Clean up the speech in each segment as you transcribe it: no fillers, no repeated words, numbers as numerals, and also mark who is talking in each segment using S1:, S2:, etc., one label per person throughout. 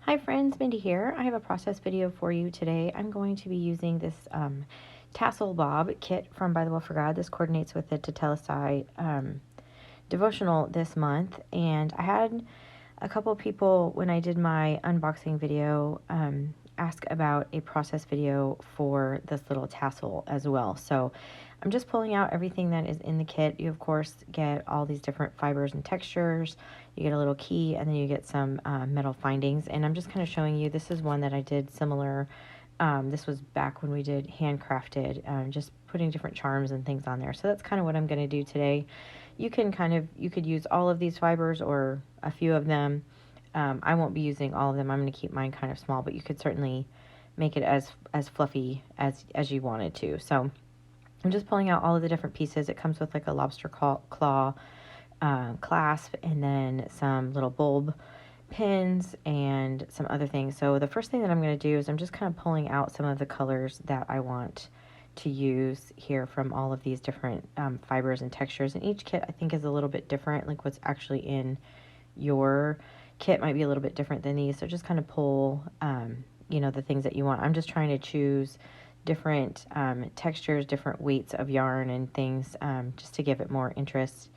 S1: Hi friends, Mindy here. I have a process video for you today. I'm going to be using this Tassel Bob kit from By the Well for God. This coordinates with the Tassel devotional this month, and I had a couple people when I did my unboxing video ask about a process video for this little tassel as well. So I'm just pulling out everything that is in the kit. You of course get all these different fibers and textures. You get a little key, and then you get some metal findings, and I'm just kind of showing you. This is one that I did similar. This was back when we did handcrafted, just putting different charms and things on there. So that's kind of what I'm going to do today. You could use all of these fibers or a few of them. I won't be using all of them. I'm going to keep mine kind of small, but you could certainly make it as fluffy as you wanted to. So I'm just pulling out all of the different pieces. It comes with like a lobster claw clasp, and then some little bulb pins and some other things. So the first thing that I'm going to do is I'm just kind of pulling out some of the colors that I want to use here from all of these different fibers and textures. And each kit I think is a little bit different. Like what's actually in your kit might be a little bit different than these. So just kind of pull, the things that you want. I'm just trying to choose different textures, different weights of yarn and things, just to give it more interest.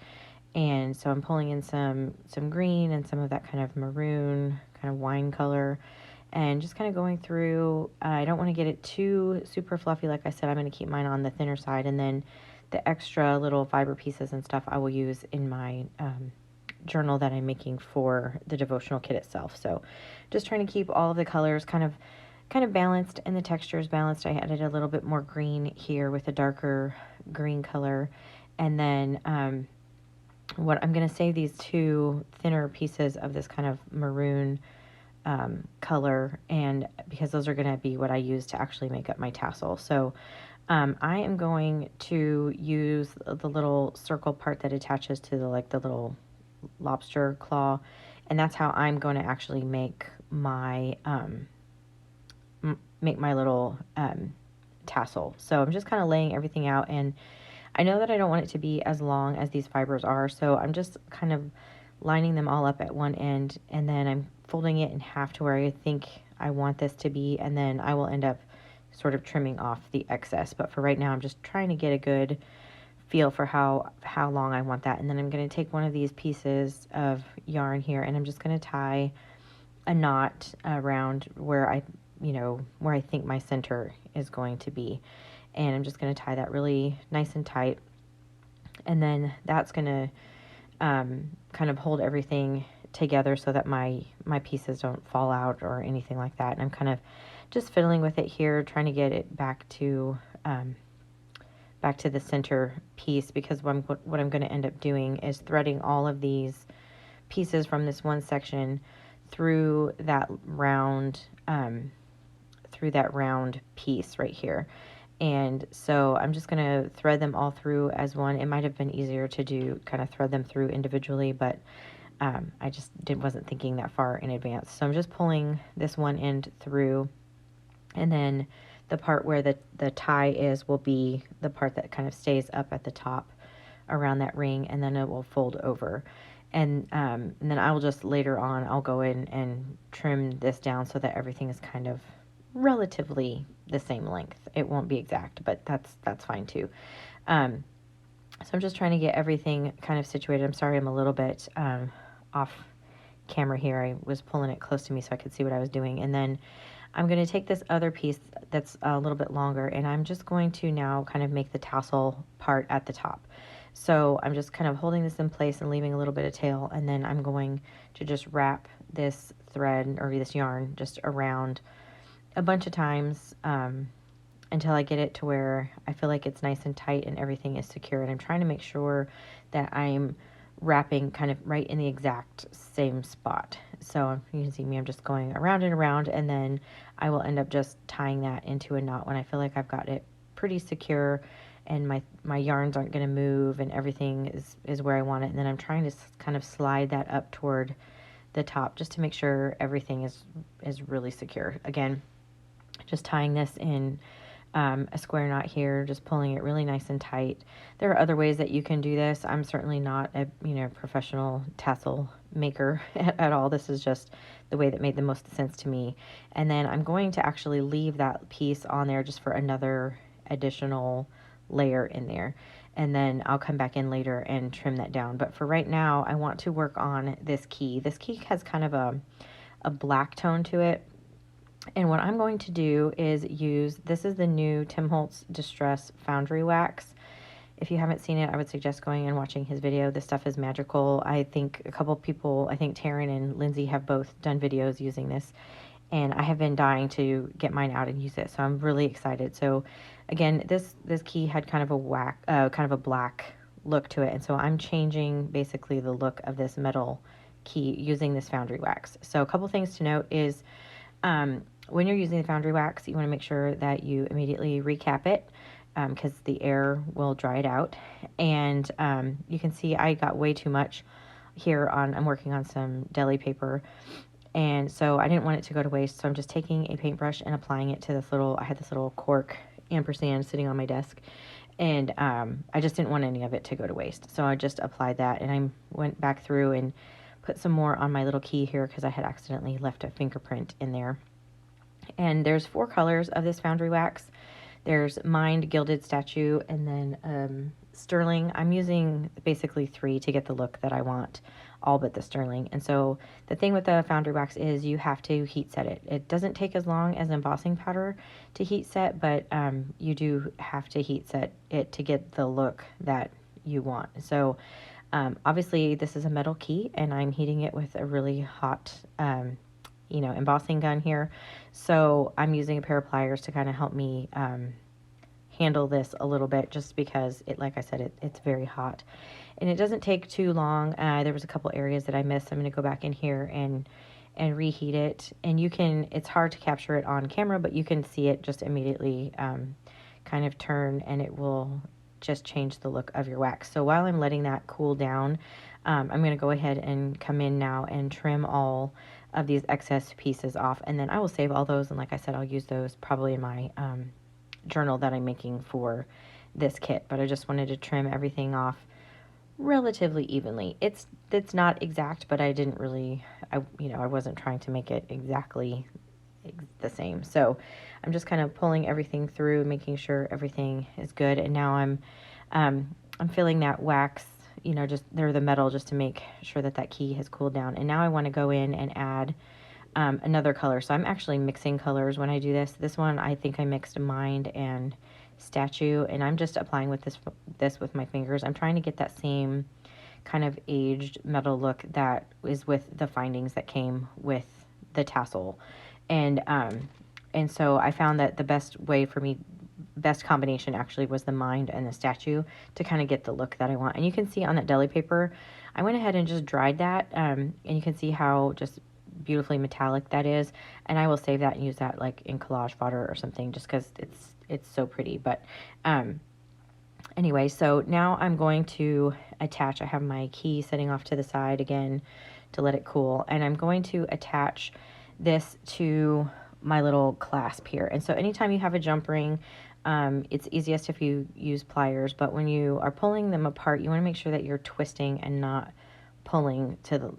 S1: And so I'm pulling in some green and some of that kind of maroon, kind of wine color, and just kind of going through. I don't want to get it too super fluffy. Like I said, I'm going to keep mine on the thinner side, and then the extra little fiber pieces and stuff I will use in my journal that I'm making for the devotional kit itself. So just trying to keep all of the colors kind of balanced and the textures balanced. I added a little bit more green here with a darker green color, and then what I'm going to save these two thinner pieces of this kind of maroon color, and because those are going to be what I use to actually make up my tassel. So I am going to use the little circle part that attaches to the little lobster claw, and that's how I'm going to actually make my little tassel. So I'm just kind of laying everything out, and I know that I don't want it to be as long as these fibers are, so I'm just kind of lining them all up at one end, and then I'm folding it in half to where I think I want this to be, and then I will end up sort of trimming off the excess. But for right now, I'm just trying to get a good feel for how long I want that. And then I'm going to take one of these pieces of yarn here, and I'm just going to tie a knot around where I think my center is going to be. And I'm just going to tie that really nice and tight. And then that's going to kind of hold everything together so that my pieces don't fall out or anything like that. And I'm kind of just fiddling with it here, trying to get it back to the center piece, because what I'm going to end up doing is threading all of these pieces from this one section through that round piece right here. And so I'm just going to thread them all through as one. It might have been easier to do kind of thread them through individually, but I just wasn't thinking that far in advance. So I'm just pulling this one end through, and then the part where the tie is will be the part that kind of stays up at the top around that ring, and then it will fold over. And then I will just later on, I'll go in and trim this down so that everything is kind of relatively the same length. It won't be exact, but that's fine too. So I'm just trying to get everything kind of situated. I'm sorry I'm a little bit off camera here. I was pulling it close to me so I could see what I was doing. And then I'm going to take this other piece that's a little bit longer, and I'm just going to now kind of make the tassel part at the top. So I'm just kind of holding this in place and leaving a little bit of tail, and then I'm going to just wrap this thread or this yarn just around a bunch of times until I get it to where I feel like it's nice and tight and everything is secure. And I'm trying to make sure that I'm wrapping kind of right in the exact same spot. So you can see me, I'm just going around and around, and then I will end up just tying that into a knot when I feel like I've got it pretty secure and my yarns aren't going to move and everything is where I want it. And then I'm trying to kind of slide that up toward the top just to make sure everything is really secure. Again, just tying this in a square knot here, just pulling it really nice and tight. There are other ways that you can do this. I'm certainly not a professional tassel maker at all. This is just the way that made the most sense to me. And then I'm going to actually leave that piece on there just for another additional layer in there. And then I'll come back in later and trim that down. But for right now, I want to work on this key. This key has kind of a black tone to it. And what I'm going to do is use, this is the new Tim Holtz Distress Foundry Wax. If you haven't seen it, I would suggest going and watching his video. This stuff is magical. I think a couple people, I think Taryn and Lindsay have both done videos using this. And I have been dying to get mine out and use it. So I'm really excited. So again, this key had kind of a black look to it. And so I'm changing basically the look of this metal key using this foundry wax. So a couple things to note is, when you're using the foundry wax, you want to make sure that you immediately recap it, because the air will dry it out. And you can see I got way too much here I'm working on some deli paper. And so I didn't want it to go to waste. So I'm just taking a paintbrush and applying it to I had this little cork ampersand sitting on my desk. And I just didn't want any of it to go to waste. So I just applied that, and I went back through and put some more on my little key here because I had accidentally left a fingerprint in there. And there's 4 colors of this foundry wax. There's Mind, Gilded Statue, and then Sterling. I'm using basically 3 to get the look that I want, all but the Sterling. And so the thing with the foundry wax is you have to heat set it. It doesn't take as long as embossing powder to heat set, but you do have to heat set it to get the look that you want. So obviously this is a metal key, and I'm heating it with a really hot embossing gun here. So I'm using a pair of pliers to kind of help me handle this a little bit, just because like I said, it's very hot. And it doesn't take too long. There was a couple areas that I missed. I'm going to go back in here and reheat it. And it's hard to capture it on camera, but you can see it just immediately kind of turn, and it will just change the look of your wax. So while I'm letting that cool down, I'm going to go ahead and come in now and trim all of these excess pieces off, and then I will save all those, and like I said, I'll use those probably in my journal that I'm making for this kit. But I just wanted to trim everything off relatively evenly. It's not exact, but I didn't really, I wasn't trying to make it exactly the same. So I'm just kind of pulling everything through, making sure everything is good. And now I'm filling that wax, the metal, just to make sure that key has cooled down. And now I want to go in and add another color. So I'm actually mixing colors when I do this. This one, I think I mixed Mind and Statue, and I'm just applying with this with my fingers. I'm trying to get that same kind of aged metal look that is with the findings that came with the tassel. And so I found that the best combination actually was the Mind and the Statue to kind of get the look that I want. And you can see on that deli paper, I went ahead and just dried that, and you can see how just beautifully metallic that is. And I will save that and use that like in collage fodder or something, just because it's so pretty. But anyway, so now I'm going to attach. I have my key sitting off to the side again to let it cool, and I'm going to attach this to my little clasp here. And so anytime you have a jump ring, it's easiest if you use pliers, but when you are pulling them apart, you want to make sure that you're twisting and not pulling to the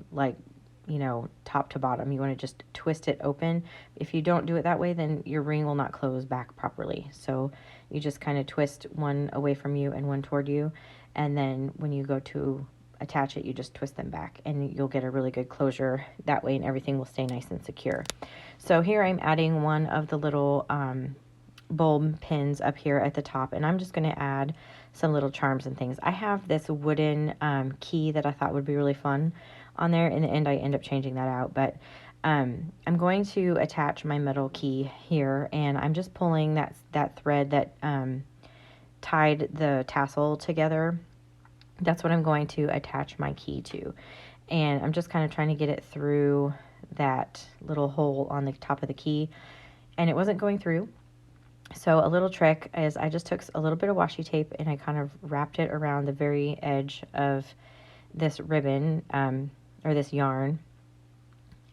S1: top to bottom. You want to just twist it open. If you don't do it that way, then your ring will not close back properly. So you just kind of twist one away from you and one toward you, and then when you go to attach it, you just twist them back, and you'll get a really good closure that way, and everything will stay nice and secure. So here I'm adding one of the little bulb pins up here at the top, and I'm just going to add some little charms and things. I have this wooden key that I thought would be really fun on there. In the end, I end up changing that out, but I'm going to attach my metal key here, and I'm just pulling that thread that tied the tassel together. That's what I'm going to attach my key to, and I'm just kind of trying to get it through that little hole on the top of the key, and it wasn't going through. So a little trick is I just took a little bit of washi tape and I kind of wrapped it around the very edge of this ribbon or this yarn,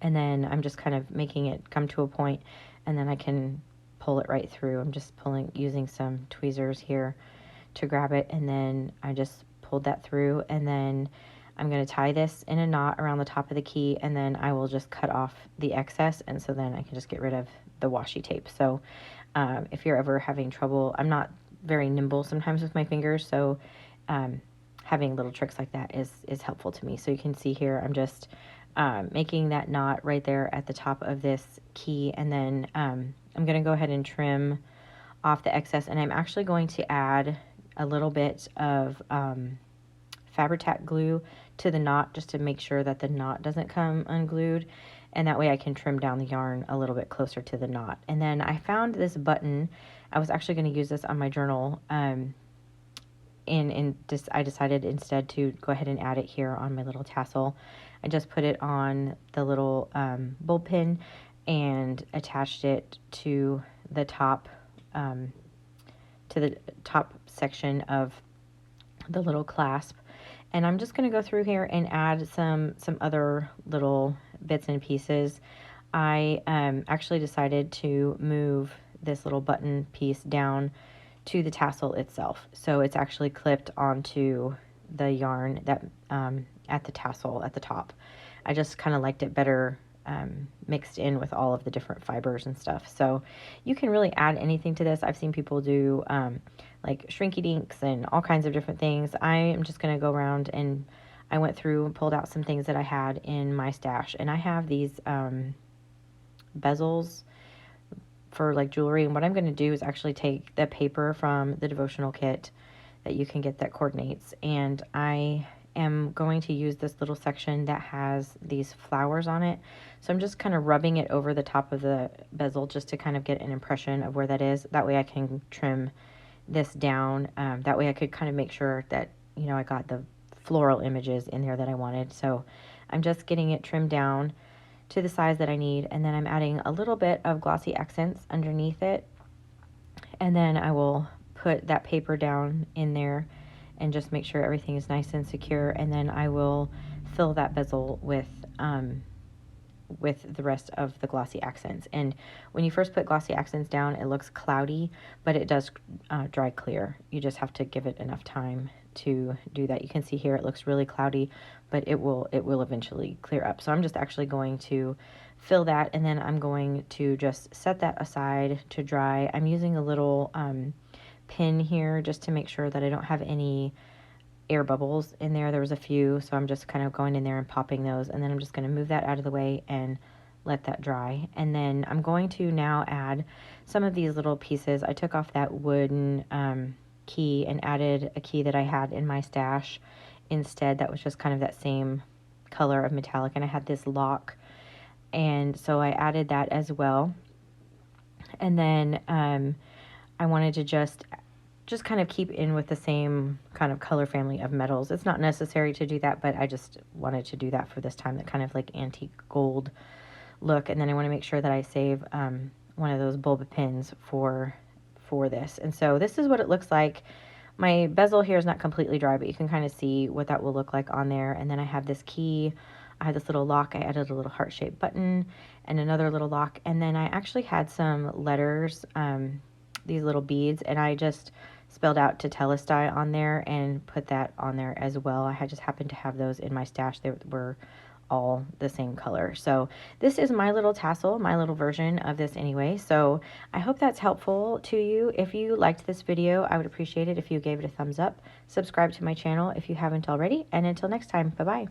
S1: and then I'm just kind of making it come to a point, and then I can pull it right through. I'm just using some tweezers here to grab it, and then I just pulled that through, and then I'm going to tie this in a knot around the top of the key, and then I will just cut off the excess, and so then I can just get rid of the washi tape. So if you're ever having trouble, I'm not very nimble sometimes with my fingers, so having little tricks like that is helpful to me. So you can see here, I'm just making that knot right there at the top of this key, and then I'm going to go ahead and trim off the excess, and I'm actually going to add a little bit of Fabri-Tac glue to the knot just to make sure that the knot doesn't come unglued, and that way I can trim down the yarn a little bit closer to the knot. And then I found this button. I was actually going to use this on my journal, I decided instead to go ahead and add it here on my little tassel. I just put it on the little bulb pin and attached it to the top section of the little clasp. And I'm just going to go through here and add some other little bits and pieces. I actually decided to move this little button piece down to the tassel itself, so it's actually clipped onto the yarn that at the tassel at the top. I just kind of liked it better mixed in with all of the different fibers and stuff. So you can really add anything to this. I've seen people do like shrinky dinks and all kinds of different things. I am just going to go around, and I went through and pulled out some things that I had in my stash, and I have these bezels for like jewelry. And what I'm going to do is actually take the paper from the devotional kit that you can get that coordinates, and I am going to use this little section that has these flowers on it. So I'm just kind of rubbing it over the top of the bezel just to kind of get an impression of where that is. That way I can trim this down. That way I could kind of make sure that, you know, I got the floral images in there that I wanted. So I'm just getting it trimmed down to the size that I need, and then I'm adding a little bit of glossy accents underneath it, and then I will put that paper down in there and just make sure everything is nice and secure, and then I will fill that bezel with the rest of the glossy accents. And when you first put glossy accents down, it looks cloudy, but it does dry clear. You just have to give it enough time to do that. You can see here it looks really cloudy, but it will eventually clear up. So I'm just actually going to fill that, and then I'm going to just set that aside to dry. I'm using a little pin here just to make sure that I don't have any air bubbles in there. There was a few, so I'm just kind of going in there and popping those, and then I'm just going to move that out of the way and let that dry. And then I'm going to now add some of these little pieces. I took off that wooden key and added a key that I had in my stash instead that was just kind of that same color of metallic, and I had this lock, and so I added that as well. And then I wanted to just kind of keep in with the same kind of color family of metals. It's not necessary to do that, but I just wanted to do that for this time, that kind of like antique gold look. And then I want to make sure that I save one of those bulb pins for this. And so this is what it looks like. My bezel here is not completely dry, but you can kind of see what that will look like on there. And then I have this key. I had this little lock. I added a little heart-shaped button and another little lock. And then I actually had some letters, these little beads, and I just spelled out Tetelestai on there and put that on there as well. I just happened to have those in my stash. They were all the same color. So this is my little tassel, my little version of this anyway. So I hope that's helpful to you. If you liked this video, I would appreciate it if you gave it a thumbs up. Subscribe to my channel if you haven't already. And until next time, bye-bye.